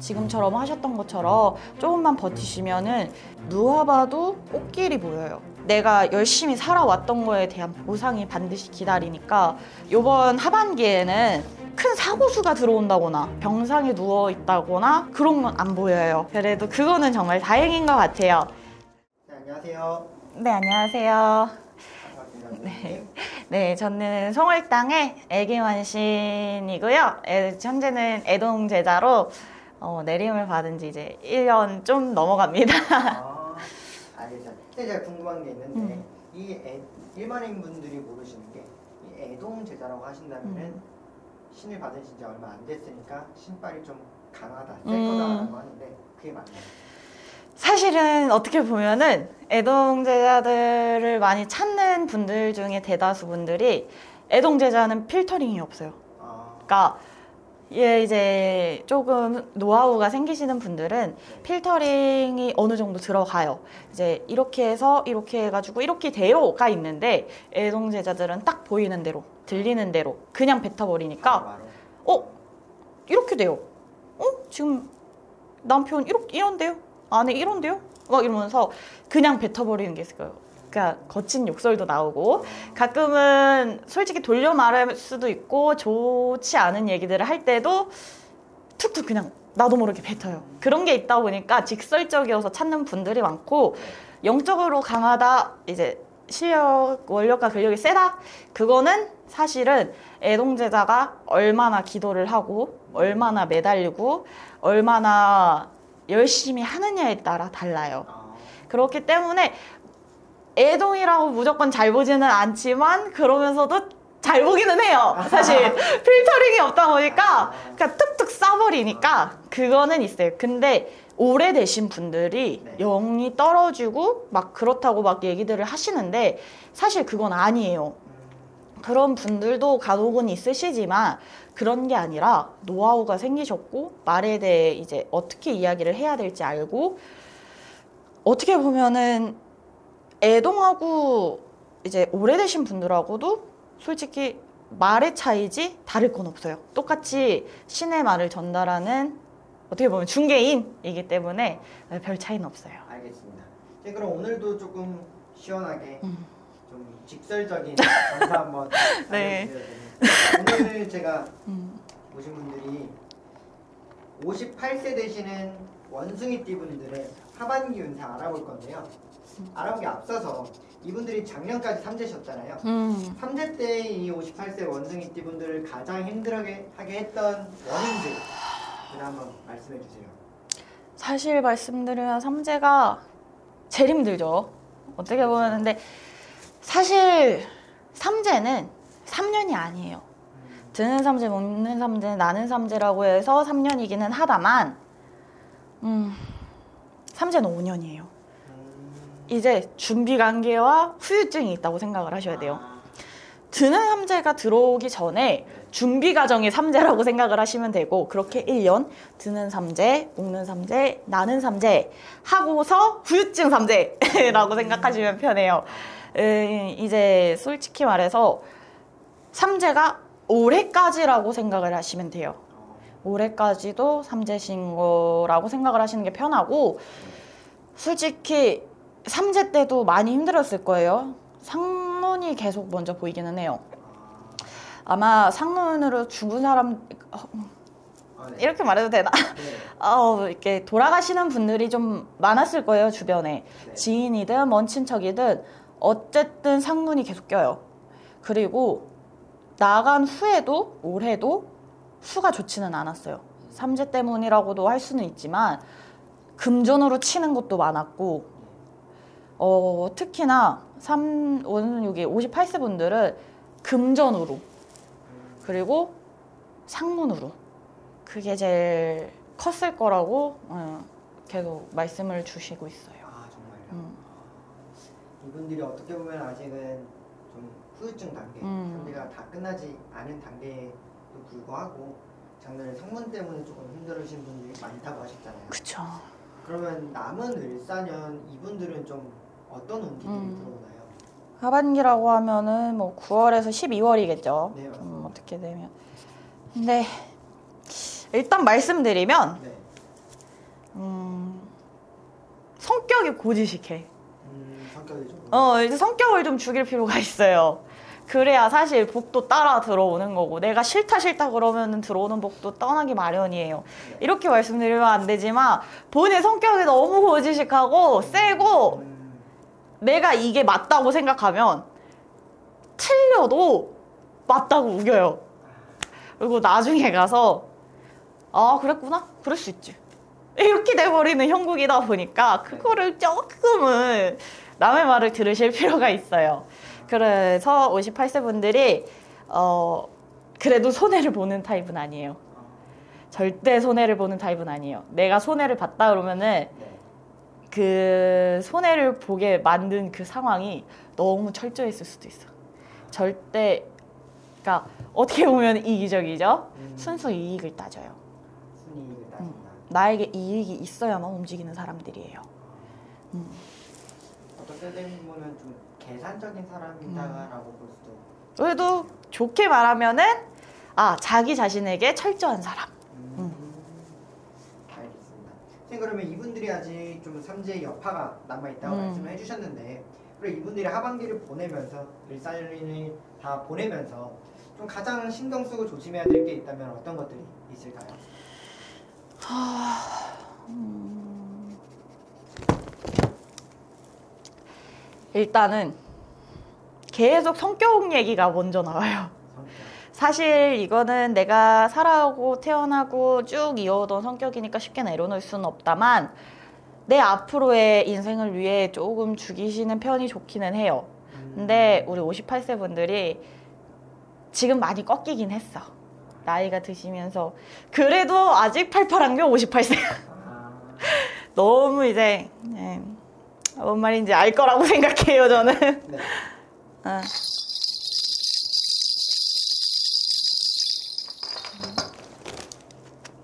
지금처럼 하셨던 것처럼 조금만 버티시면은 누가 봐도 꽃길이 보여요. 내가 열심히 살아왔던 거에 대한 보상이 반드시 기다리니까 이번 하반기에는 큰 사고수가 들어온다거나 병상에 누워있다거나 그런 건 안 보여요. 그래도 그거는 정말 다행인 것 같아요. 네, 안녕하세요. 네, 안녕하세요. 네. 네, 저는 송월당의 애기만신이고요. 현재는 애동제자로 내림을 받은 지 이제 1년 좀 넘어갑니다. 알겠어요. 근데 제가 궁금한 게 있는데 일반인 분들이 모르시는 게 이 애동제자라고 하신다면은 신을 받으신 지 얼마 안 됐으니까 신발이 좀 강하다, 셀 거다라고 하는데 그게 맞나요? 사실은 어떻게 보면은 애동제자들을 많이 찾는 분들 중에 대다수 분들이 애동제자는 필터링이 없어요. 그러니까 이제 조금 노하우가 생기시는 분들은 필터링이 어느 정도 들어가요. 이제 이렇게 해서 이렇게 해가지고 이렇게 돼요가 있는데 애동제자들은 딱 보이는 대로 들리는 대로 그냥 뱉어버리니까 이렇게 돼요. 지금 남편 이런데요? 아내 이런데요? 막 이러면서 그냥 뱉어버리는 게 있어요. 그러니까 거친 욕설도 나오고 가끔은 솔직히 돌려 말할 수도 있고 좋지 않은 얘기들을 할 때도 툭툭 그냥 나도 모르게 뱉어요. 그런 게 있다 보니까 직설적이어서 찾는 분들이 많고 영적으로 강하다, 이제 실력, 원력과 근력이 세다? 그거는 사실은 애동제자가 얼마나 기도를 하고 얼마나 매달리고 얼마나 열심히 하느냐에 따라 달라요. 그렇기 때문에 애동이라고 무조건 잘 보지는 않지만 그러면서도 잘 보기는 해요. 사실 필터링이 없다 보니까 그냥 툭툭 쏴버리니까 그거는 있어요. 근데 오래되신 분들이 영이 떨어지고 막 그렇다고 막 얘기들을 하시는데 사실 그건 아니에요. 그런 분들도 간혹은 있으시지만 그런 게 아니라 노하우가 생기셨고 말에 대해 이제 어떻게 이야기를 해야 될지 알고 어떻게 보면은 애동하고 이제 오래되신 분들하고도 솔직히 말의 차이지 다를 건 없어요. 똑같이 신의 말을 전달하는 어떻게 보면 중개인이기 때문에 별 차이는 없어요. 알겠습니다. 네, 그럼 오늘도 조금 시원하게 좀 직설적인 감사 한번 네. 오늘 제가 오신 분들이 58세 되시는 원숭이띠 분들의 하반기 운세 알아볼 건데요. 알아보기 앞서서 이분들이 작년까지 삼재셨잖아요. 삼재 때 이 58세 원숭이띠 분들을 가장 힘들게 하게 했던 원인들 한번 말씀해 주세요. 사실 말씀드리면 삼재가 제일 힘들죠. 어떻게 보면 근데 사실 삼재는 3년이 아니에요. 드는 삼재, 먹는 삼재, 나는 삼재라고 해서 3년이기는 하다만 삼재는 5년이에요. 이제 준비 관계와 후유증이 있다고 생각을 하셔야 돼요. 드는 삼재가 들어오기 전에 준비 과정이 삼재라고 생각을 하시면 되고 그렇게 1년 드는 삼재, 먹는 삼재, 나는 삼재 하고서 후유증 삼재라고 생각하시면 편해요. 이제 솔직히 말해서 삼재가 올해까지라고 생각을 하시면 돼요. 올해까지도 삼재신 거라고 생각을 하시는 게 편하고 솔직히 삼재 때도 많이 힘들었을 거예요. 상문이 계속 먼저 보이기는 해요. 아마 상문으로 죽은 사람 이렇게 말해도 되나? 이렇게 돌아가시는 분들이 좀 많았을 거예요. 주변에 지인이든 먼 친척이든 어쨌든 상문이 계속 껴요. 그리고 나간 후에도 올해도 수가 좋지는 않았어요. 삼재 때문이라고도 할 수는 있지만 금전으로 치는 것도 많았고 특히나 여기 58세 분들은 금전으로 그리고 상문으로 그게 제일 컸을 거라고 계속 말씀을 주시고 있어요. 아 정말요? 이분들이 어떻게 보면 아직은 좀 후유증 단계, 상대가 다 끝나지 않은 단계에도 불구하고 작년에 상문 때문에 조금 힘들으신 분들이 많다고 하셨잖아요. 그쵸. 그러면 남은 을사년 이분들은 좀 어떤 운기들이 들어오나요? 하반기라고 하면은 뭐 9월에서 12월이겠죠. 네, 좀 어떻게 되면. 근데 일단 말씀드리면 성격이 고지식해. 성격이 좀. 이제 성격을 좀 죽일 필요가 있어요. 그래야 사실 복도 따라 들어오는 거고, 내가 싫다 그러면 들어오는 복도 떠나기 마련이에요. 이렇게 말씀드리면 안 되지만 본인 성격이 너무 고지식하고 세고 내가 이게 맞다고 생각하면 틀려도 맞다고 우겨요. 그리고 나중에 가서 아 그랬구나? 그럴 수 있지. 이렇게 돼버리는 형국이다 보니까 그거를 조금은 남의 말을 들으실 필요가 있어요. 그래서 58세 분들이 그래도 손해를 보는 타입은 아니에요. 절대 손해를 보는 타입은 아니에요. 내가 손해를 봤다 그러면은 그 손해를 보게 만든 그 상황이 너무 철저했을 수도 있어. 절대, 그러니까 어떻게 보면 이기적이죠. 순수 이익을 따져요. 순이익을 따진다. 나에게 이익이 있어야만 움직이는 사람들이에요. 어떻게 보면 좀 계산적인 사람이다라고 볼 수도. 그래도 좋게 말하면은 자기 자신에게 철저한 사람. 알겠습니다. 선생님 그러면 이분들이 아직 좀 삼재의 여파가 남아있다고 말씀을 해주셨는데, 그리고 이분들이 하반기를 보내면서 일살을 다 보내면서 좀 가장 신경 쓰고 조심해야 될 게 있다면 어떤 것들이 있을까요? 일단은 계속 성격 얘기가 먼저 나와요. 사실 이거는 내가 살아오고 태어나고 쭉 이어오던 성격이니까 쉽게 내려놓을 수는 없다만 내 앞으로의 인생을 위해 조금 죽이시는 편이 좋기는 해요. 근데 우리 58세 분들이 지금 많이 꺾이긴 했어. 나이가 드시면서. 그래도 아직 팔팔한 게 58세. 너무 이제 뭔 말인지 알 거라고 생각해요, 저는. 네.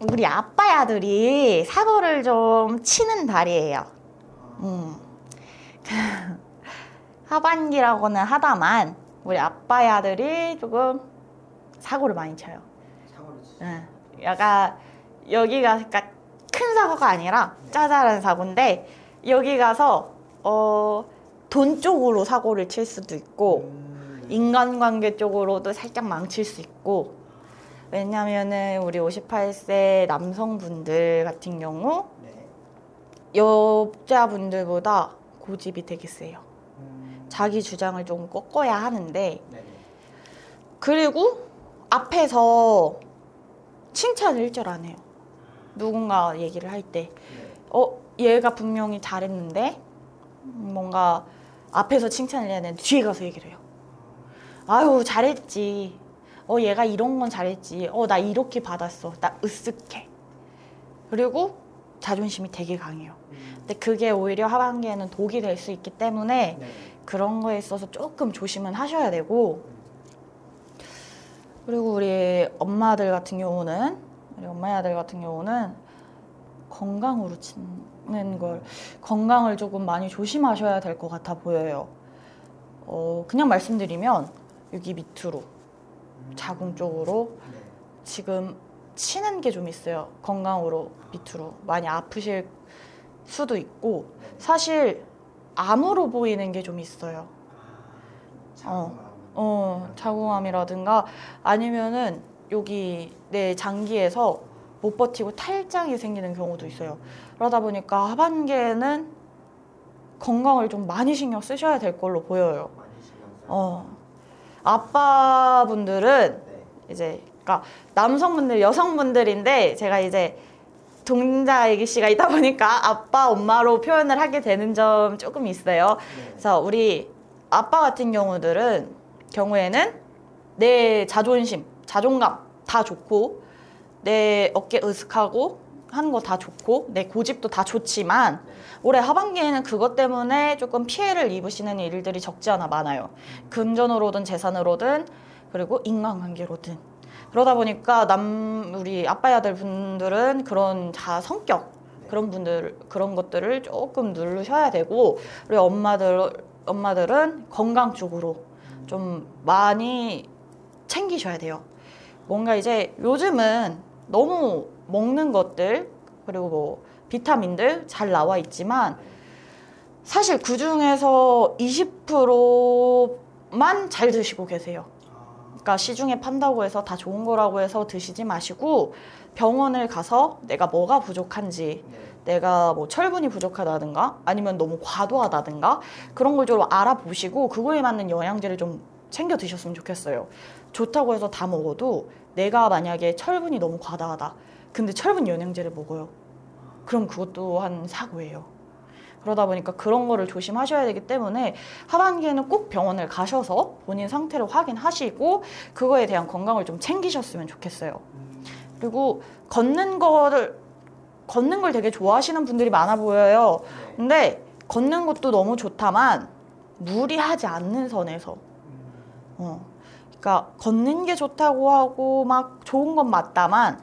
우리 아빠 아들이 사고를 좀 치는 달이에요. 하반기라고는 하다만 우리 아빠 아들이 조금 사고를 많이 쳐요. 사고를 치죠. 약간 여기가 그러니까 큰 사고가 아니라 짜잘한 사고인데 여기 가서 돈 쪽으로 사고를 칠 수도 있고 인간관계 쪽으로도 살짝 망칠 수 있고, 왜냐면은 우리 58세 남성분들 같은 경우 여자분들보다 고집이 되게 세요. 자기 주장을 좀 꺾어야 하는데, 그리고 앞에서 칭찬을 일절 안 해요. 누군가 얘기를 할 때 얘가 분명히 잘했는데 뭔가 앞에서 칭찬을 해야 되는데 뒤에 가서 얘기를 해요. 아유 잘했지. 얘가 이런 건 잘했지. 나 이렇게 받았어. 나 으쓱해. 그리고 자존심이 되게 강해요. 근데 그게 오히려 하반기에는 독이 될 수 있기 때문에 그런 거에 있어서 조금 조심은 하셔야 되고, 그리고 우리 엄마들 같은 경우는 건강으로 치는 걸, 건강을 조금 많이 조심하셔야 될 것 같아 보여요. 그냥 말씀드리면 여기 밑으로 자궁 쪽으로 지금 치는 게 좀 있어요. 건강으로 밑으로 많이 아프실 수도 있고, 사실 암으로 보이는 게 좀 있어요. 자궁암이라든가 아니면은 여기 내 장기에서 못 버티고 탈장이 생기는 경우도 있어요. 그러다 보니까 하반기에는 건강을 좀 많이 신경 쓰셔야 될 걸로 보여요. 아빠분들은 이제 그러니까 남성분들, 여성분들인데 제가 이제 동자애기 씨가 있다 보니까 아빠, 엄마로 표현을 하게 되는 점 조금 있어요. 그래서 우리 아빠 같은 경우에는 내 자존심, 자존감 다 좋고, 내 어깨 으슥하고 하는 거 다 좋고, 내 고집도 다 좋지만 올해 하반기에는 그것 때문에 조금 피해를 입으시는 일들이 적지 않아 많아요. 금전으로든 재산으로든 그리고 인간관계로든. 그러다 보니까 우리 아빠 아들 분들은 그런 성격 그런 것들을 조금 누르셔야 되고, 그리고 엄마들은 건강 쪽으로 좀 많이 챙기셔야 돼요. 뭔가 이제 요즘은 너무 먹는 것들 그리고 뭐 비타민들 잘 나와 있지만 사실 그 중에서 20%만 잘 드시고 계세요. 그러니까 시중에 판다고 해서 다 좋은 거라고 해서 드시지 마시고 병원을 가서 내가 뭐가 부족한지 내가 뭐 철분이 부족하다든가 아니면 너무 과도하다든가 그런 걸 좀 알아보시고 그거에 맞는 영양제를 좀 챙겨 드셨으면 좋겠어요. 좋다고 해서 다 먹어도 내가 만약에 철분이 너무 과다하다. 근데 철분 영양제를 먹어요. 그럼 그것도 한 사고예요. 그러다 보니까 그런 거를 조심하셔야 되기 때문에 하반기에는 꼭 병원을 가셔서 본인 상태를 확인하시고 그거에 대한 건강을 좀 챙기셨으면 좋겠어요. 그리고 걷는 걸 되게 좋아하시는 분들이 많아 보여요. 근데 걷는 것도 너무 좋다만 무리하지 않는 선에서 그러니까 걷는 게 좋다고 하고 막 좋은 건 맞다만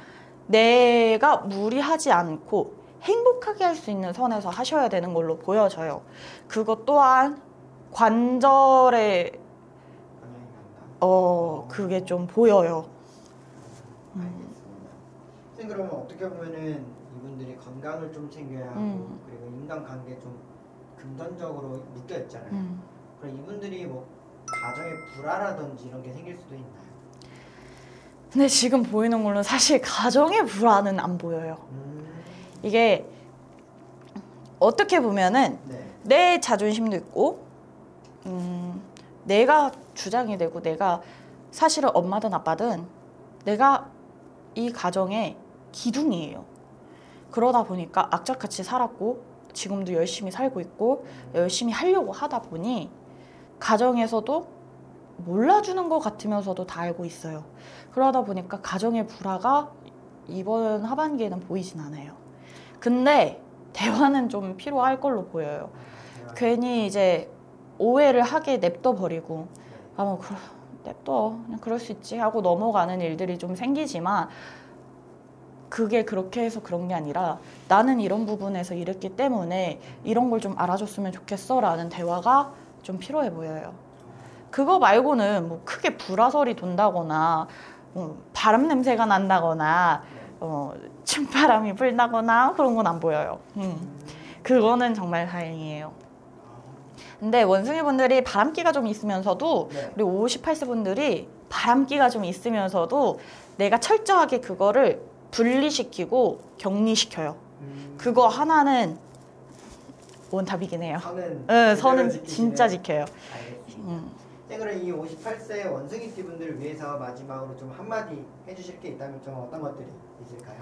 내가 무리하지 않고 행복하게 할 수 있는 선에서 하셔야 되는 걸로 보여져요. 그것 또한 관절에 그게 좀 보여요. 알겠습니다. 선생님 그러면 어떻게 보면은 이분들이 건강을 좀 챙겨야 하고 그리고 인간관계 좀 금전적으로 묶여 있잖아요. 그럼 이분들이 뭐 가정에 불화라든지 이런 게 생길 수도 있나요? 근데 지금 보이는 걸로 사실 가정의 불화는 안 보여요. 이게 어떻게 보면은 내 자존심도 있고 내가 주장이 되고 내가 사실은 엄마든 아빠든 내가 이 가정의 기둥이에요. 그러다 보니까 악착같이 살았고 지금도 열심히 살고 있고 열심히 하려고 하다 보니 가정에서도 몰라주는 것 같으면서도 다 알고 있어요. 그러다 보니까 가정의 불화가 이번 하반기에는 보이진 않아요. 근데 대화는 좀 필요할 걸로 보여요. 괜히 이제 오해를 하게 냅둬 버리고 뭐 냅둬 그냥 그럴 수 있지 하고 넘어가는 일들이 좀 생기지만 그게 그렇게 해서 그런 게 아니라 나는 이런 부분에서 이랬기 때문에 이런 걸 좀 알아줬으면 좋겠어 라는 대화가 좀 필요해 보여요. 그거 말고는 뭐 크게 불화설이 돈다거나 바람 냄새가 난다거나 침바람이 불다거나 그런 건 안 보여요. 그거는 정말 다행이에요. 근데 원숭이 분들이 바람기가 좀 있으면서도 그리고 58세 분들이 바람기가 좀 있으면서도 내가 철저하게 그거를 분리시키고 격리시켜요. 그거 하나는 원탑이긴 해요. 선은 진짜 지켜요. 그럼 이 58세 원숭이띠 분들을 위해서 마지막으로 좀 한마디 해주실 게 있다면 좀 어떤 것들이 있을까요?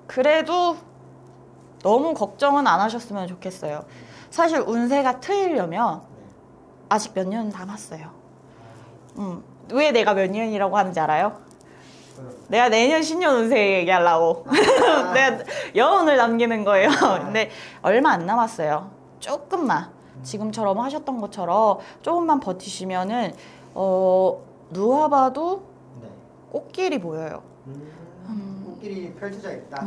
그래도 너무 걱정은 안 하셨으면 좋겠어요. 사실 운세가 트이려면 아직 몇 년 남았어요. 왜 내가 몇 년이라고 하는지 알아요? 내가 내년 신년 운세 얘기하려고 내가 여운을 남기는 거예요. 근데 얼마 안 남았어요. 조금만 지금처럼 하셨던 것처럼 조금만 버티시면은 누가 봐도 꽃길이 보여요. 꽃길이 펼쳐져 있다.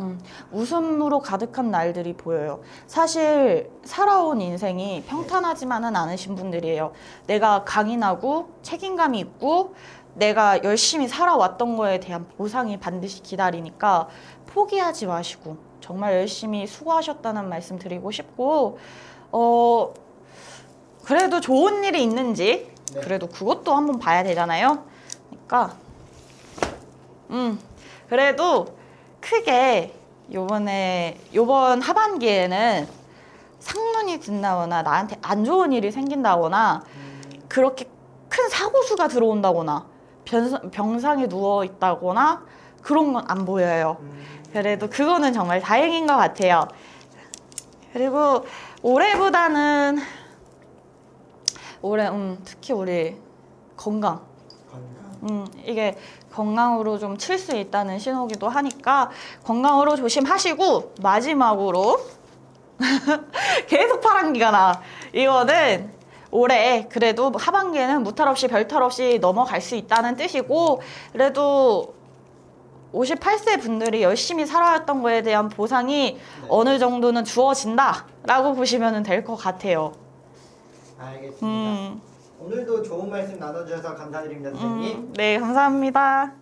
웃음으로 가득한 날들이 보여요. 사실 살아온 인생이 평탄하지만은 않으신 분들이에요. 내가 강인하고 책임감이 있고 내가 열심히 살아왔던 거에 대한 보상이 반드시 기다리니까 포기하지 마시고 정말 열심히 수고하셨다는 말씀 드리고 싶고 그래도 좋은 일이 있는지 그래도 그것도 한번 봐야 되잖아요. 그러니까 그래도 크게 요번 하반기에는 상문이 든다거나 나한테 안 좋은 일이 생긴다거나 그렇게 큰 사고수가 들어온다거나 병상에 누워 있다거나 그런 건 안 보여요. 그래도 그거는 정말 다행인 것 같아요. 그리고 올해보다는 올해 특히 우리 건강 이게 건강으로 좀 칠 수 있다는 신호기도 하니까 건강으로 조심하시고 마지막으로 계속 파란기가 나. 이거는 올해 그래도 하반기에는 무탈 없이 별탈 없이 넘어갈 수 있다는 뜻이고 그래도 58세 분들이 열심히 살아왔던 거에 대한 보상이 어느 정도는 주어진다 라고 보시면 될 것 같아요. 알겠습니다. 오늘도 좋은 말씀 나눠주셔서 감사드립니다, 선생님. 네, 감사합니다.